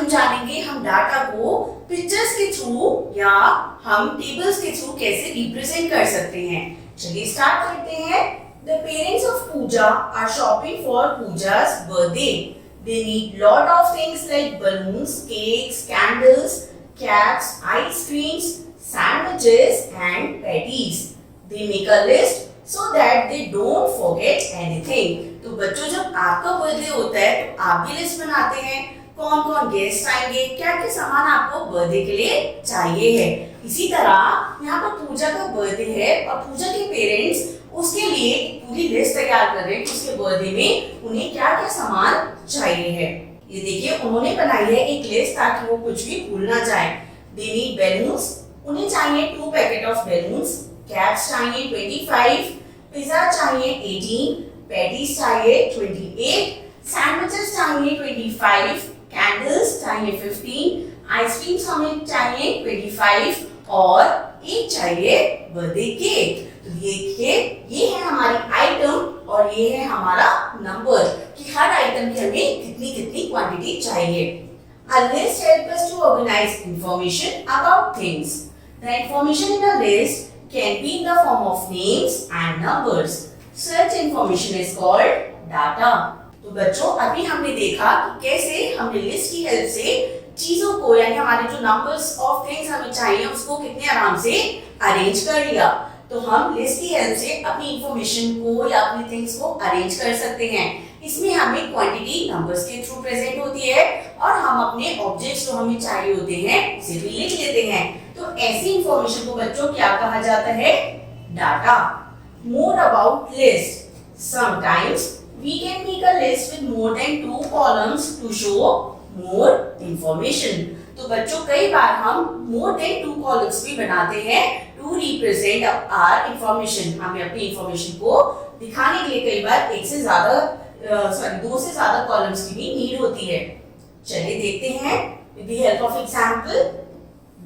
हम जानेंगे हम डाटा को पिक्चर्स के थ्रू या हम टेबल्स के थ्रू कैसे रिप्रेजेंट कर सकते हैं। चलिए स्टार्ट करते हैं। The parents of Pooja are shopping for Pooja's birthday. They need lot of things like balloons, cakes, candles, caps, ice creams, sandwiches and patties. They make a list so that they don't forget anything. तो बच्चों जब आपका birthday होता है तो आप भी list बनाते हैं कौन कौन गेस्ट आएंगे, क्या क्या सामान आपको बर्थडे के लिए चाहिए है। इसी तरह यहाँ पर पूजा का बर्थडे है और पूजा के पेरेंट्स उसके लिए पूरी लिस्ट तैयार कर रहे हैं कि उसके बर्थडे में उन्हें क्या क्या सामान चाहिए है। ये देखिए उन्होंने बनाई है एक लिस्ट ताकि वो कुछ भी भूल ना जाए। दे नीड बैलून्स, उन्हें चाहिए 2 पैकेट ऑफ बैलून्स, कैप्स चाहिए 25, पिज्जा चाहिए 18, पैटीज चाहिए 28, सैंडविचेस चाहिए 25, कैंडल्स चाहिए 15, आइसक्रीम्स हमें चाहिए 25 और एक चाहिए बर्थडे केक। तो देखिए ये है हमारी आइटम और ये है हमारा नंबर कि हर आइटम की हमें कितनी कितनी क्वांटिटी चाहिए। A list helps us to organize information about things. The information in a list can be in the form of names and numbers. Such information is called data. तो बच्चों अभी हमने देखा कि कैसे हमने लिस्ट की हेल्प से चीजों को यानी हमारे जो नंबर्स ऑफ थिंग्स हमें चाहिए उसको कितने आराम से अरेंज कर लिया। तो हम लिस्ट की हेल्प से अपनी इंफॉर्मेशन को या अपनी थिंग्स को अरेंज कर सकते हैं। इसमें हमें क्वांटिटी नंबर्स के थ्रू प्रेजेंट होती है और हम अपने ऑब्जेक्ट्स जो हमें चाहिए होते हैं उसे भी लिख लेते हैं। तो ऐसी इंफॉर्मेशन को बच्चों क्या कहा जाता है? Data. More about list. Sometimes we can make a list with more than 2 columns to show more information. तो बच्चों कई बार हम more than 2 columns भी बनाते हैं to represent our information. हमें अपनी information को दिखाने के लिए कई बार एक से ज्यादा 2 से ज्यादा columns की भी नीड होती है। चलिए देखते हैं with the help of example.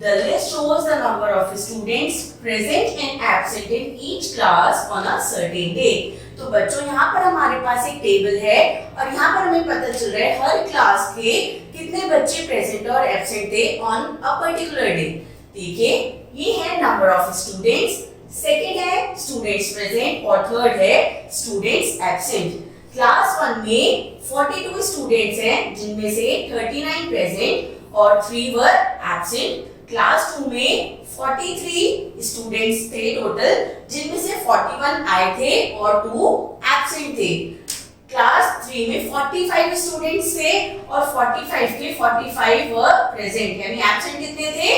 The list shows the number of students present and absent in each class on a certain day. तो बच्चों यहाँ पर हमारे पास एक टेबल है और यहाँ पर हमें पता चल रहा है हर क्लास के कितने बच्चे प्रेजेंट और एब्सेंट थे ऑन अ पर्टिकुलर डे। देखिए ये है नंबर ऑफ स्टूडेंट्स, सेकंड है स्टूडेंट्स प्रेजेंट और थर्ड है स्टूडेंट्स एब्सेंट। क्लास 1 में 42 स्टूडेंट्स हैं जिनमें से 39 प्रेजेंट और 3 वर एब्सेंट। क्लास 2 में 43 स्टूडेंट्स थे टोटल जिनमें से 41 आए थे और 2 एब्सेंट थे। क्लास 3 में 45 स्टूडेंट्स थे और 45 के 45 वर प्रेजेंट यानी एब्सेंट कितने थे?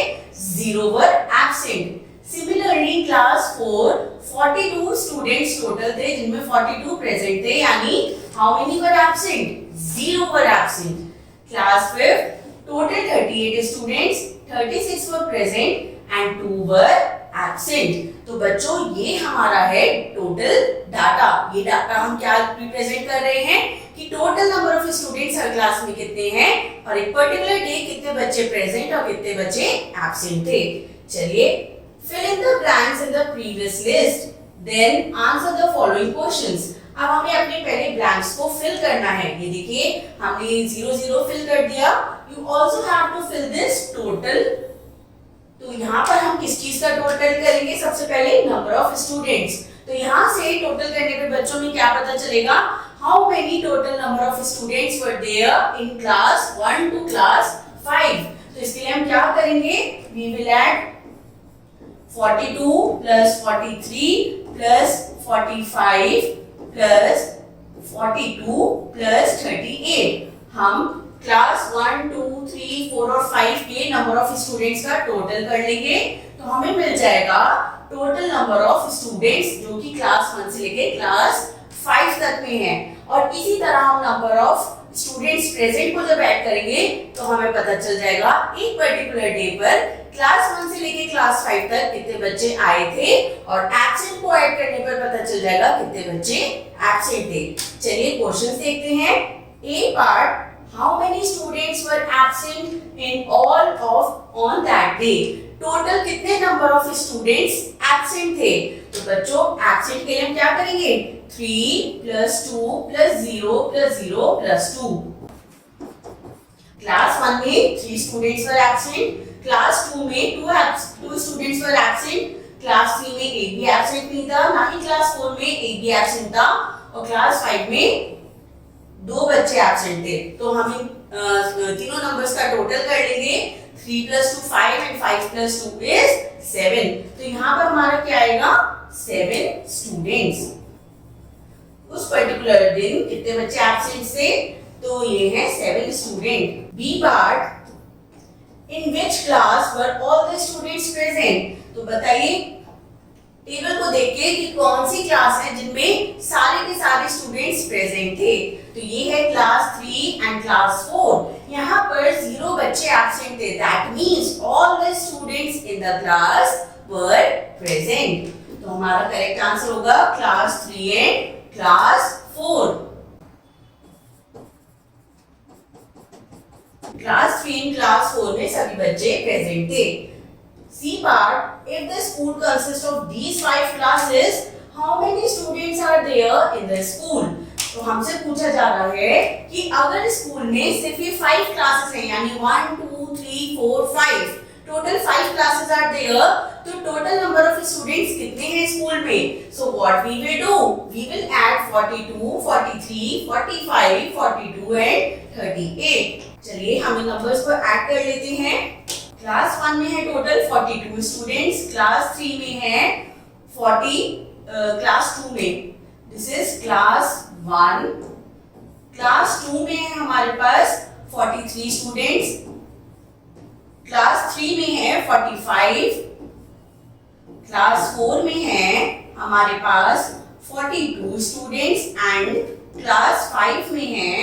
0 were absent. Similarly class 4 42 students total थे जिनमें 42 प्रेजेंट थे यानी how many were absent? 0 were absent. Class 5 total 38 students 36 were present and 2 were absent. तो बच्चों ये हमारा है टोटल डाटा। ये डाटा हम क्या रिप्रेजेंट कर रहे हैं कि total number of students her class में कितने हैं और एक पर्टिकुलर डे कितने बच्चे प्रेजेंट और कितने बच्चे एब्सेंट थे। चलिए fill in the blanks in the previous list, then answer the following questions. अब हमें अपने पहले ब्लैंक्स को फिल करना है। ये देखिए हमने 0 0 फिल कर दिया। You also have to fill this total. तो यहाँ पर हम किस चीज का टोटल करेंगे? सबसे पहले नंबर ऑफ स्टूडेंट्स। तो यहाँ से टोटल करने पे बच्चों में क्या पता चलेगा? How many total number of students were there in class 1 to class 5। तो इसके लिए हम क्या करेंगे? We will add 42 plus 43 plus 45 plus 42 plus 38। हम क्लास 1, 2, 3, 4 और 5 के नंबर ऑफ स्टूडेंट्स का टोटल कर लेंगे तो हमें मिल जाएगा टोटल नंबर ऑफ स्टूडेंट्स जो कि क्लास 1 से लेके क्लास 5 तक में है। और इसी तरह हम नंबर ऑफ स्टूडेंट्स प्रेजेंट को जब ऐड करेंगे तो हमें पता चल जाएगा एक पर्टिकुलर डे पर क्लास 1 से लेके क्लास 5 तक कितने बच्चे आए थे और एब्सेंट को ऐड करने पर पता चल जाएगा कितने बच्चे एब्सेंट थे। चलिए क्वेश्चंस देखते हैं। ए part, how many students were absent in all of on that day? Total कितने नंबर ऑफ स्टूडेंट्स एब्सेंट थे? तो बच्चों एब्सेंट के लिए हम क्या करेंगे? 3 + 2 + 0 + 0 + 2। क्लास 1 में 3 स्टूडेंट्स वर एब्सेंट, क्लास 2 में 2 स्टूडेंट्स वर एब्सेंट, क्लास 3 में एक भी एब्सेंट नहीं था, ना ही क्लास 4 में एक भी एब्सेंट था, और क्लास 5 में 2 बच्चे एब्सेंट थे। तो हम इन तीनों नंबर्स का टोटल कर लेंगे। 3 + 2 5 एंड 5 + 2 is 7। तो यहाँ पर हमारा क्या आएगा, 7 स्टूडेंट्स। उस पर्टिकुलर दिन कितने बच्चे एब्सेंट थे, तो ये है 7 student. B part, in which class were all the students present. तो बताइए टेबल को देख के कि कौन सी क्लास है जिनमें सारे के सारे स्टूडेंट्स प्रेजेंट थे। तो ये है क्लास 3 एंड क्लास 4। यहाँ पर 0 बच्चे एब्सेंट थे, that means all the students in the class were present. तो हमारा करेक्ट आंसर होगा class 3 and class 4। Class 3 and class 4 में सभी बच्चे प्रेजेंट थे। C part, if the school consists of these 5 classes, how many students are there in the school? तो हमसे पूछा जा रहा है कि अगर स्कूल में सिर्फ ये 5 क्लासेस हैं, यानी 1 2 3 4 5, टोटल 5 क्लासेस आर देयर, तो टोटल नंबर ऑफ स्टूडेंट्स कितने हैं स्कूल में? So what we will do, we will add 42 43 45 42 and 38। चलिए हम इन नंबर्स को ऐड कर लेते हैं। क्लास 1 में है टोटल 42 स्टूडेंट्स, क्लास 3 में है 40, क्लास 2 में दिस इज क्लास 1, क्लास 2 में है हमारे पास 43 स्टूडेंट्स, क्लास 3 में है 45, क्लास 4 में है हमारे पास 42 स्टूडेंट्स एंड क्लास 5 में है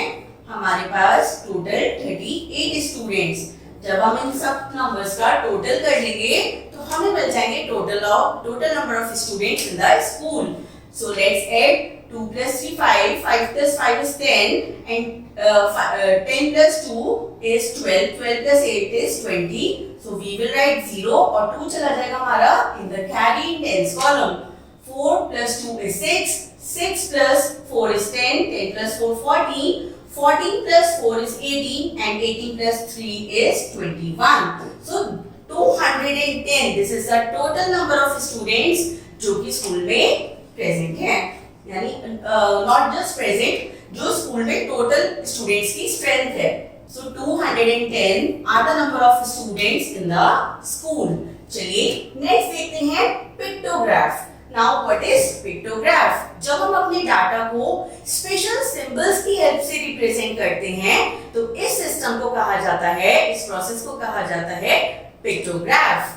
हमारे पास टोटल 38 स्टूडेंट्स। जब हम इन सब नंबर्स का टोटल कर लेंगे तो हमें मिल जाएंगे total number of students in the school. So let's add 2 + 3 5, 5 + 5 is 10 and 10 + 2 is 12, 12 + 8 is 20. So we will write 0 और 2 चला जाएगा हमारा in the carry in tens column. 4 + 2 is 6, 6 + 4 is 10, 10 + 4 14, 14 + 4 is 18 and 18 + 3 is 21. So 210, this is the total number of students जो कि school में present हैं, यानी not just present, जो स्कूल में टोटल स्टूडेंट्स की स्ट्रेंथ है। So 210 are the number of students in the school. चलिए नेक्स्ट देखते हैं pictograph. Now what is pictograph? जब हम अपने डाटा को स्पेशल सिंबल्स की हेल्प से रिप्रेजेंट करते हैं तो इस सिस्टम को कहा जाता है, इस प्रोसेस को कहा जाता है pictograph.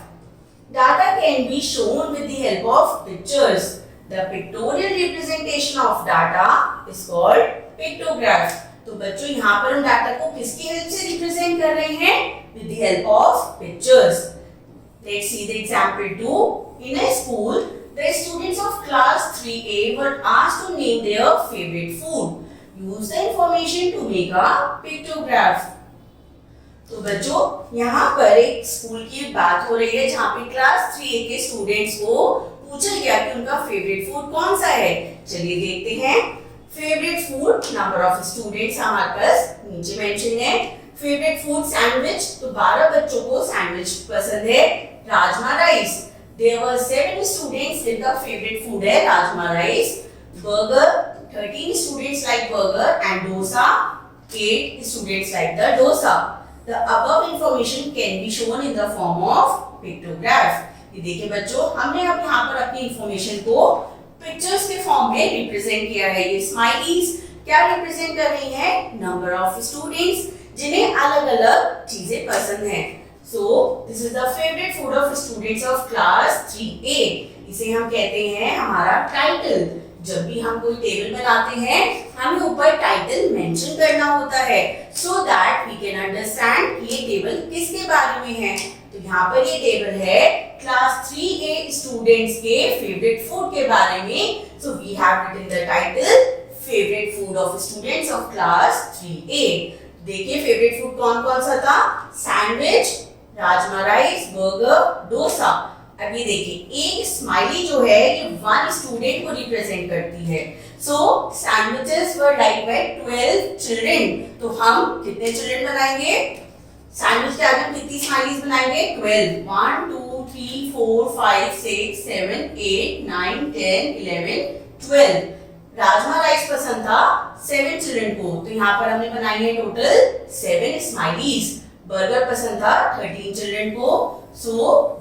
Data can be shown with the help of pictures. The pictorial representation of data is called pictograph. तो बच्चों यहाँ पर हम डाटा को किसकी हेल्प से रिप्रेजेंट कर रहे हैं? With the help of pictures. Let's see the example 2. In a school, the students of class 3A were asked to name their favorite food. Use the information to make a pictograph. तो बच्चों यहाँ पर एक school की बात हो रही है जहाँ पे क्लास 3A के स्टूडेंट्स को पूछा गया कि उनका फेवरेट फूड कौन सा है। चलिए देखते हैं। Favourite food, number of students हमारे पास नीचे मेंशन है। फेवरेट फूड सैंडविच, तो 12 बच्चों को सैंडविच पसंद है। Rajma rice, there were 7 students जिनका फेवरेट फूड है rajma rice. Burger, 13 students like burger and dosa, 8 students like the dosa. The above information can be shown in the form of pictograph. ये देखिए बच्चों, हमने अब यहाँ पर अपनी इंफॉर्मेशन को पिक्चर्स के फॉर्म में रिप्रेजेंट किया है। ये स्माइलीज क्या रिप्रेजेंट कर रही हैं? नंबर ऑफ स्टूडेंट्स जिन्हें अलग अलग चीजें पसंद हैं। So this is the favourite food of students of class 3A। इसे हम कहते हैं हमारा टाइटल। जब भी हम कोई टेबल बनाते हैं हमें ऊपर टाइटल मेंशन करना होता है so that we can understand ये टेबल किसके बारे में है। तो यहाँ पर ये टेबल है क्लास 3A स्टूडेंट्स के फेवरेट फूड के बारे में। So we have written the title favourite food of students of class 3A। देखिए फेवरेट फूड कौन कौन सा था? Sandwich, rajma rice, burger, dosa. अब ये देखिए एक स्माइली जो है ये 1 स्टूडेंट को रिप्रेजेंट करती है। So sandwiches were liked by 12 children. तो हम कितने चिल्ड्रन बनाएंगे? सैंडविच के आगे हम कितनी स्माइलीज बनाएंगे? 12. 1 2 3 4 5 6 7 8 9 10 11 12. राजमा राइस पसंद था 7 चिल्ड्रन को, तो यहाँ पर हमने बनाई है टोटल 7 स्माइलीज. बर्गर पसंद था 13 चिल्ड्रन को, so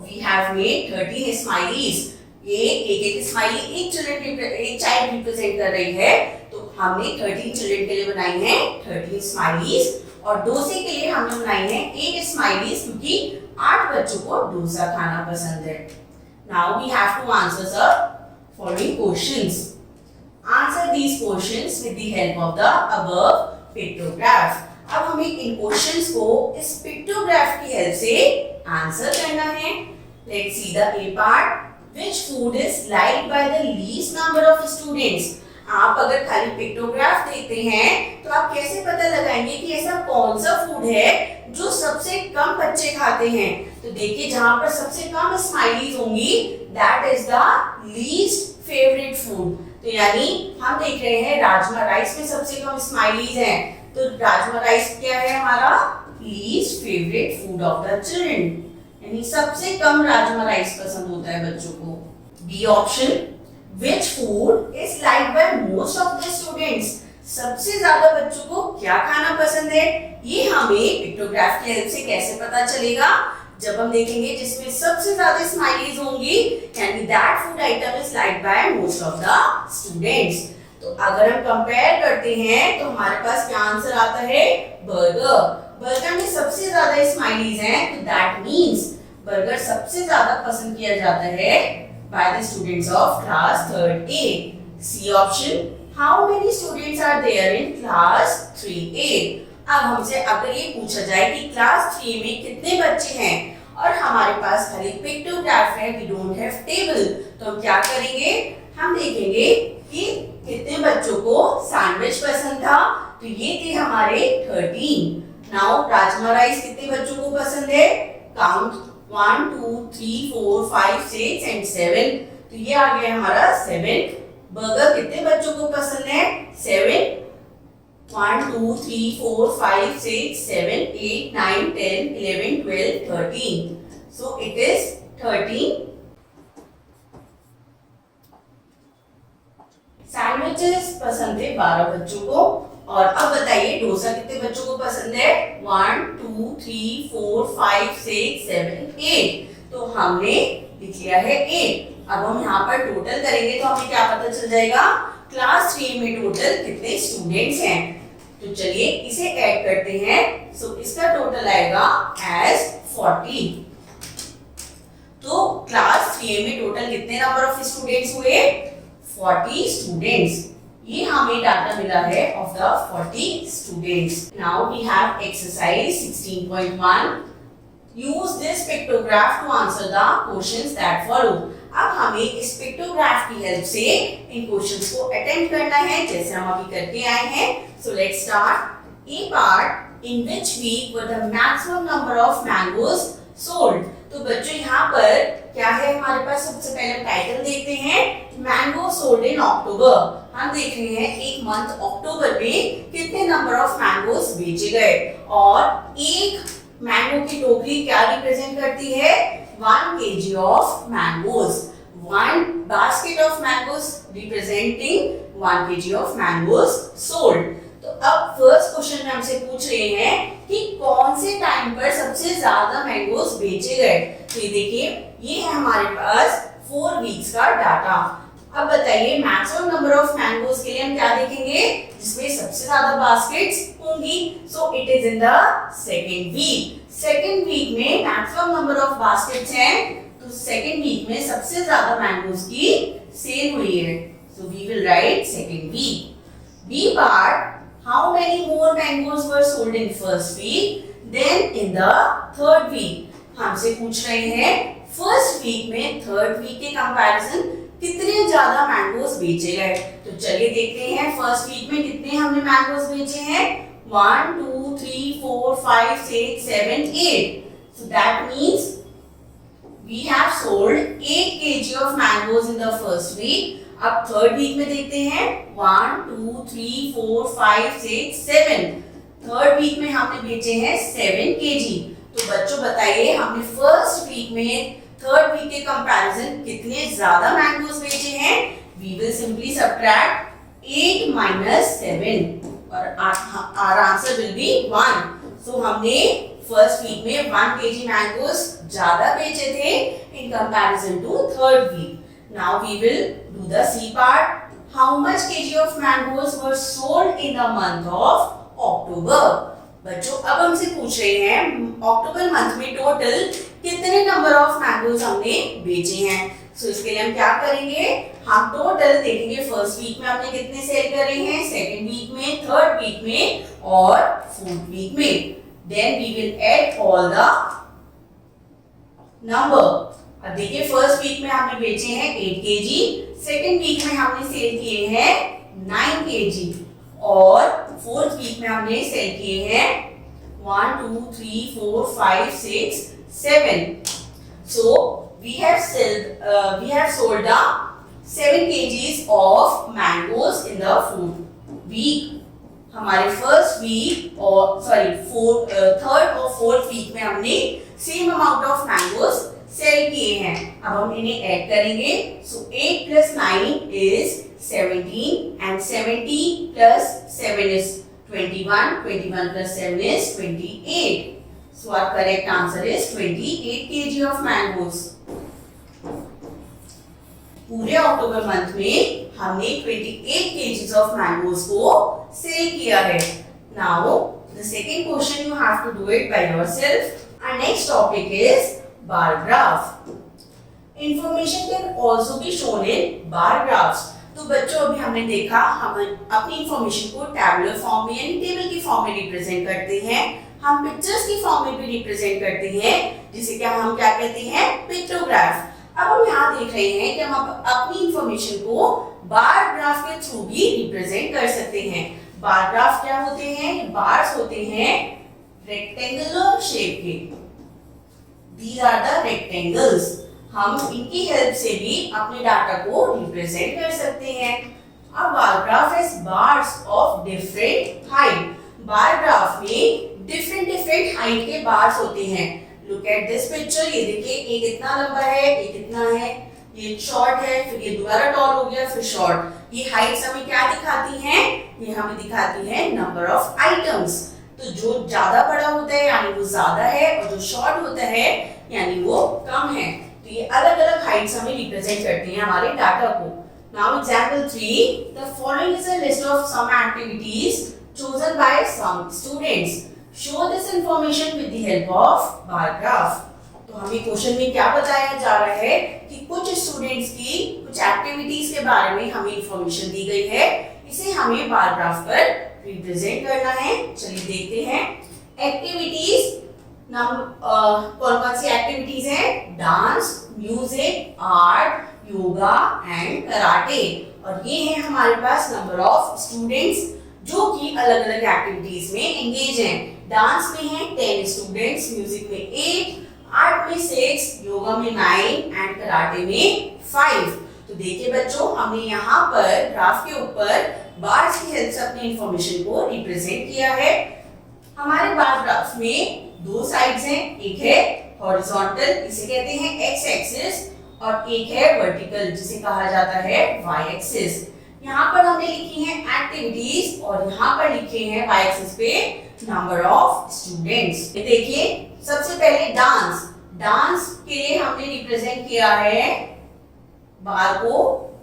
we have made 13 smileys. ये एक स्माइली एक चाइल्ड रिप्रेजेंट कर रही है, तो हमने 13 चिल्ड्रन के लिए बनाई है 13 स्माइलीज. और डोसे के लिए हमने बनाई है 8 स्माइलीज, क्योंकि 8 बच्चों को डोसा खाना पसंद है. Now we have to answer sir following questions. Answer these questions with the help of the above pictograph. अब हमें इन क्वेश्चंस को इस पिक्टोग्राफ की हेल्प से आंसर करना है. Let's see the A part. Which food is liked by the least number of students? आप अगर खाली पिक्टोग्राफ देखते हैं तो आप कैसे पता लगाएंगे कि ऐसा कौन सा फूड है जो सबसे कम बच्चे खाते हैं? तो देखिए जहां पर सबसे कम स्माइलीज होंगी, that is the least favourite food. तो यानी हम देख रहे हैं राजमा राइस में सबसे कम स्माइलीज हैं, तो राजमा राइस क्या है हमारा least favourite food of the children. यानी सबसे कम राजमा राइस पसंद होता है बच्चों को. B option. Which food is liked by most of the students? सबसे ज्यादा बच्चों को क्या खाना पसंद है? ये हमें पिक्टोग्राफ की हेल्प से कैसे पता चलेगा? जब हम देखेंगे जिसमें सबसे ज्यादा स्माइलीज होंगी, यानी that food item is liked by most of the students. तो अगर हम कंपेयर करते हैं तो हमारे पास क्या आंसर आता है? बर्गर. बर्गर में सबसे ज्यादा स्माइलीज हैं, तो दैट मींस बर्गर सबसे ज्यादा पसंद किया जाता है by the students of class 3rd A. C option. How many students are there in class 3A? अब हमसे अगर ये पूछा जाए कि क्लास 3 में कितने बच्चे हैं और हमारे पास खाली पिक्टोग्राफ है, we don't have table, तो हम क्या करेंगे? हम देखेंगे कि कितने बच्चों को सैंडविच पसंद था, तो ये थे हमारे 13. नाउ राजमा राइस कितने बच्चों को पसंद है? काउंट 1 2 3 4 5 6 एंड 7, तो ये आ गया हमारा 7. बर्गर कितने बच्चों को पसंद है? 7. 1 2 3 4 5 6 7 8 9 10 11 12 13, so it is 13. सैंडविचेस पसंद थे 12 बच्चों को. और अब बताइए डोसा कितने बच्चों को पसंद है? 1 2 3 4 5 6 7 8, तो हमने लिख लिया है 8. अब हम यहाँ पर टोटल करेंगे तो हमें क्या पता चल जाएगा? क्लास 3 में टोटल कितने स्टूडेंट्स हैं. तो चलिए इसे ऐड करते हैं. सो इसका टोटल आएगा एज 40. तो क्लास 3 में टोटल कितने नंबर ऑफ स्टूडेंट्स हुए? 40 स्टूडेंट्स. ये हमें डाटा मिला है of the 40 students. Now we have exercise 16.1. Use this pictograph to answer the questions that follow. अब हमें इस पिक्टोग्राफ की हेल्प से इन क्वेश्चंस को अटेम्प्ट करना है, जैसे हम अभी करके आए हैं. So let's start. A part. In which week were the maximum number of mangoes sold? तो बच्चों यहाँ पर क्या है हमारे पास? सबसे पहले टाइटल देखते हैं. मैंगो सोल्ड इन अक्टूबर. हम देख रहे हैं एक मंथ अक्टूबर में कितने नंबर ऑफ मैंगोस बेचे गए. और एक मैंगो की टोकरी क्या रिप्रेजेंट करती है? 1 kg of mangoes. 1 basket of mangoes representing 1 kg of mangoes sold. तो अब फर्स्ट क्वेश्चन में हमसे पूछ रहे हैं कि कौन से टाइम पर सबसे ज्यादा मैंगोस बेचे गए. तो ये देखिए ये है हमारे पास 4 वीक्स का डाटा. अब बताइए मैक्सिमम नंबर ऑफ मैंगोस के लिए हम क्या देखेंगे? जिसमें सबसे ज्यादा बास्केट्स होंगी. So it is in the second week. Second week में मैक्सिमम नंबर ऑफ बास्केट्स हैं, तो सेकेंड वीक में सबसे ज्यादा मैंगोस की सेल हुई है. So we will write second week. B part. How many more mangoes were sold in first week than in the third week? हमसे पूछ रहे हैं फर्स्ट वीक में थर्ड वीक के कंपैरिजन कितने ज्यादा मैंगोस बेचे गए. तो चलिए देखते हैं फर्स्ट वीक में कितने हमने मैंगोस बेचे हैं. 1 2 3 4 5 6 7 8. So that means we have sold 8 kg of mangoes in the first week. अब थर्ड वीक में देखते हैं 1 2 3 4 5 6 7। थर्ड वीक में हमने बेचे हैं 7 kg। तो बच्चों बताइए हमने फर्स्ट वीक में थर्ड वीक के कंपैरिजन कितने ज्यादा मैंगोज बेचे हैं। We will simply subtract 8 minus 7 और our answer will be 1। सो हमने फर्स्ट वीक में 1 kg मैंगोज ज्यादा बेचे थे in comparison to third week। Now we will do the C part। How much kg of mangoes were sold in the month of October? बच्चों अब हमसे पूछ रहे हैं अक्टूबर मंथ में टोटल कितने नंबर ऑफ मैंगोज हमने बेचे हैं। सो इसके लिए हम क्या करेंगे, हम टोटल देखेंगे फर्स्ट वीक में हमने कितने सेल करे हैं, सेकंड वीक में, थर्ड वीक में और फोर्थ वीक में। Then we will add all the number. अब देखिए फर्स्ट वीक में हमने बेचे हैं 8 kg, सेकंड वीक में हमने सेल किए हैं 9 kg और फोर्थ वीक में हमने सेल किए हैं 1 2 3 4 5 6 7। So we have sold the 7 kgs of mangoes in the fourth week। हमारे फर्स्ट वीक और थर्ड और फोर्थ वीक में हमने same amount of mangoes sell किए हैं। अब हम इन्हें ऐड करेंगे। सो 8 plus 9 is 17 and 70 plus 7 is 21, 21 plus 7 is 28। So our correct answer is 28 kg of mangoes। पूरे अक्टूबर मंथ में हमने 28 kgs of mangoes को सेल किया है। Now the second question you have to do it by yourself। Our next topic is bar graph। Information can also be shown in bar graphs। तो बच्चों अभी हमने देखा हम अपनी इंफॉर्मेशन को टैबुलर फॉर्म में यानी टेबल की फॉर्म में रिप्रेजेंट करते हैं, हम पिक्चर्स की फॉर्म में भी रिप्रेजेंट करते हैं जिसे हम क्या कहते हैं, पिक्टोग्राफ। अब हम यहाँ देख रहे हैं कि हम अपनी इंफॉर्मेशन को बार ग्राफ के थ्रू भी रिप्रेजेंट कर सकते हैं। बार ग्राफ क्या होते हैं, बार्स होते हैं रेक्टेंगुलर शेप के। These are the rectangles। हम इनकी हेल्प से भी अपने डाटा को रिप्रेजेंट कर सकते हैं। अब bar graph is bars of different height. Bar graph में डिफरेंट हाइट के बार्स होते हैं। लुक एट दिस पिक्चर, ये देखिए एक इतना लंबा है, एक इतना है, ये शॉर्ट है, फिर ये दोबारा टॉल हो गया, फिर शॉर्ट। ये हाइट्स हमें क्या दिखाती हैं, ये हमें दिखाती है नंबर ऑफ आइटम्स। तो जो ज्यादा बड़ा होता है यानी वो ज्यादा है और जो शॉर्ट होता है यानी वो कम है। तो ये अलग अलग हाइट्स हमें रिप्रेजेंट करती हैं हमारे डाटा को। Now example 3, the following is a list of some activities chosen by some students। show this information with the help of bar graph। तो हमें क्वेश्चन में क्या बताया जा रहा है कि कुछ स्टूडेंट्स की कुछ एक्टिविटीज के बारे में हमें इंफॉर्मेशन दी गई है, इसे हमें बार ग्राफ पर रिप्रेजेंट करना है। चलिए देखते हैं एक्टिविटीज। कौन कौन सी एक्टिविटीज हैं, dance, music, art, yoga and karate. और ये है हमारे पास नंबर ऑफ स्टूडेंट्स जो कि अलग अलग एक्टिविटीज में एंगेज हैं। डांस में है 10 स्टूडेंट्स, म्यूजिक में 8, आर्ट में 6, योगा में 9 एंड कराटे में 5। तो देखिए बच्चों हमने यहाँ पर ग्राफ के ऊपर बार्स की हेल्प से अपनी इंफॉर्मेशन को रिप्रेजेंट किया है। हमारे बार ग्राफ में दो साइड्स हैं, एक है हॉरिजॉन्टल इसे कहते हैं एक्स एक्सिस और एक है वर्टिकल जिसे कहा जाता है वाई एक्सिस। यहाँ पर हमने लिखी है एक्टिविटीज और यहाँ पर लिखे हैं वाई एक्सिस पे नंबर ऑफ स्टूडेंट्स। देखिए सबसे पहले डांस। डांस के लिए हमने रिप्रेजेंट किया है बार को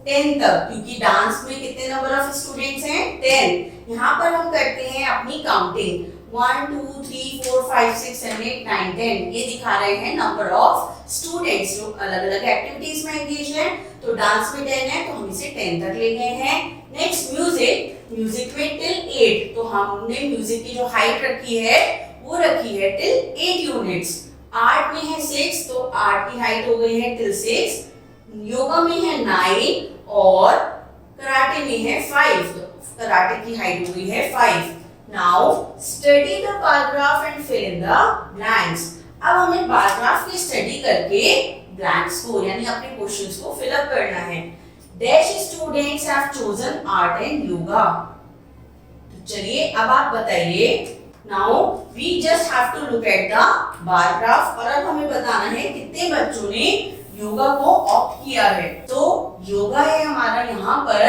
10 तक, क्योंकि डांस में कितने नंबर ऑफ स्टूडेंट्स हैं 10। यहाँ पर हम करते हैं अपनी काउंटिंग 1 2 3 4 5 6 7 8 9 10। ये दिखा रहे हैं नंबर ऑफ स्टूडेंट्स जो अलग अलग एक्टिविटीज में एंगेज हैं। तो डांस में 10 है तो हम इसे 10 तक ले गए हैं। Next music. म्यूजिक में टिल 8, तो हमने म्यूजिक की जो हाइट रखी है वो रखी है टिल 8 यूनिट्स। आर्ट में है 6 तो आर्ट की हाइट हो गई है टिल 6। योगा में है 9 और कराटे में है 5, तो कराटे की हाइट हो गई है 5। Now study the bar graph and fill in the blanks। अब हमें बार ग्राफ की स्टडी करके ब्लैंक्स को यानी अपने क्वेश्चंस को फिल अप करना है। Dash students have chosen art and yoga. तो चलिए अब आप बताइए। Now we just have to look at the bar graph और अब हमें बताना है कितने बच्चों ने योगा को ऑप्ट किया है। तो योगा है हमारा यहाँ पर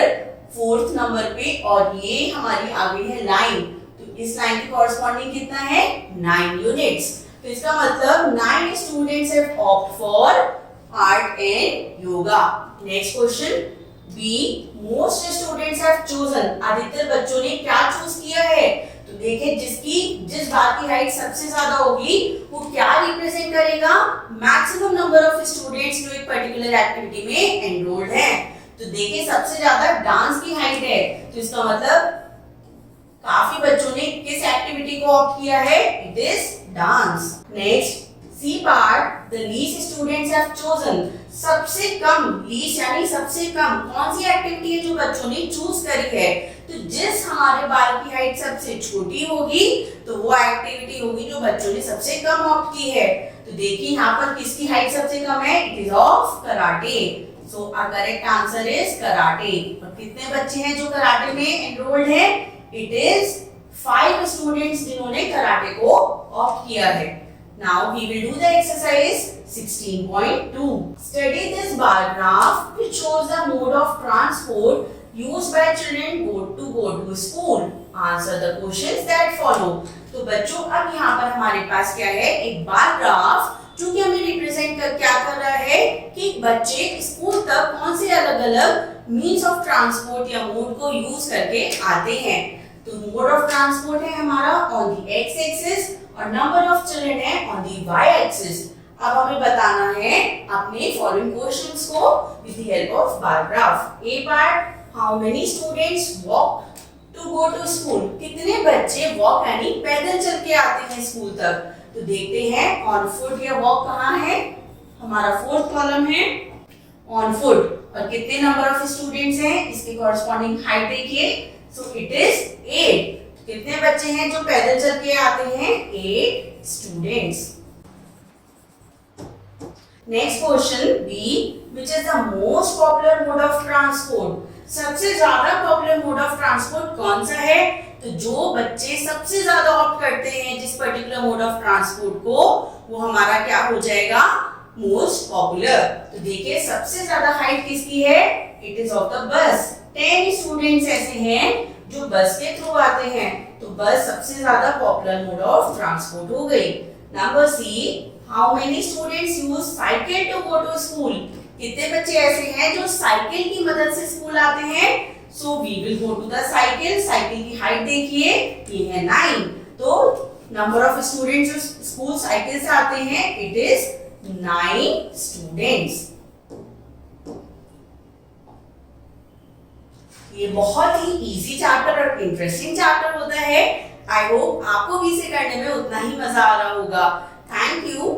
4th नंबर पे और ये हमारी आ गई है लाइन। तो इस लाइन के कॉरस्पॉन्डिंग कितना है 9 यूनिट्स। तो इसका मतलब 9 students have opt for art and yoga. Next question be most students have chosen. अधिकतर बच्चों ने क्या चूज किया है। तो देखिए जिस बार की हाइट सबसे ज्यादा होगी वो क्या रिप्रेजेंट करेगा मैक्सिमम नंबर ऑफ स्टूडेंट्स जो एक पर्टिकुलर एक्टिविटी में एनरोल्ड हैं। तो देखिए सबसे ज्यादा डांस की हाइट है तो इसका मतलब काफी बच्चों ने किस एक्टिविटी को ऑप्ट किया है it is dance. Next C part the least students have chosen. सबसे कम लीस्ट यानी सबसे कम कौन सी एक्टिविटी है जो बच्चों ने चूज करी है। तो जिस हमारे बाल की हाइट सबसे छोटी होगी तो वो एक्टिविटी होगी जो बच्चों ने सबसे कम ऑप्ट की है। तो देखिए यहाँ पर किसकी हाइट सबसे कम है it is of karate. So our correct answer is karate. और कितने बच्चे हैं जो कराटे में एनरोल्ड है इट इज 5 स्टूडेंट्स जिन्होंने कराटे को ऑप्ट किया है। Now we will do the exercise 16.2. Study this bar graph which shows the mode of transport used by children to go to school. Answer the questions that follow. तो बच्चों अब यहाँ पर हमारे पास क्या है एक बार ग्राफ जो कि हमें रिप्रेजेंट कर क्या कर रहा है कि बच्चे स्कूल तक कौन से अलग अलग मीन्स ऑफ ट्रांसपोर्ट या मोड को यूज करके आते हैं। तो मोड ऑफ ट्रांसपोर्ट है हमारा ऑन द एक्स एक्सिस और नंबर ऑफ चिल्ड्रन है ऑन दी वाई एक्सिस। अब हमें बताना है अपने फॉलोइंग क्वेश्चंस को with the help of bar graph. A part how many students walk to go to school. कितने बच्चे वॉक यानी पैदल चल के आते हैं स्कूल तक। तो देखते हैं ऑन फुट या वॉक कहाँ है हमारा 4th कॉलम है ऑन फुट। और कितने नंबर ऑफ स्टूडेंट्स हैं इसके कॉरस्पॉन्डिंग हाइट देखिए सो इट इज 8। कितने बच्चे हैं जो पैदल चल के आते हैं 8 students. Next question B which is the most popular mode of transport. सबसे ज्यादा पॉपुलर मोड ऑफ ट्रांसपोर्ट कौन सा है। तो जो बच्चे सबसे ज्यादा ऑप्ट करते हैं जिस पर्टिकुलर मोड ऑफ ट्रांसपोर्ट को वो हमारा क्या हो जाएगा मोस्ट पॉपुलर। तो देखिए सबसे ज्यादा हाइट किसकी है it is of the bus. 10 students ऐसे हैं जो बस के थ्रू आते हैं। तो बस सबसे ज्यादा पॉपुलर मोड ऑफ ट्रांसपोर्ट हो गई। Number C how many students use cycle to go to school. कितने बच्चे ऐसे हैं जो साइकिल की मदद से स्कूल आते हैं। So we will go to the cycle. Cycle की हाइट देखिए ये है 9। तो नंबर ऑफ स्टूडेंट्स जो स्कूल साइकिल से आते हैं इट इज 9 स्टूडेंट्स। ये बहुत ही इजी चैप्टर और इंटरेस्टिंग चैप्टर होता है। आई होप आपको भी इसे करने में उतना ही मजा आ रहा होगा। Thank you.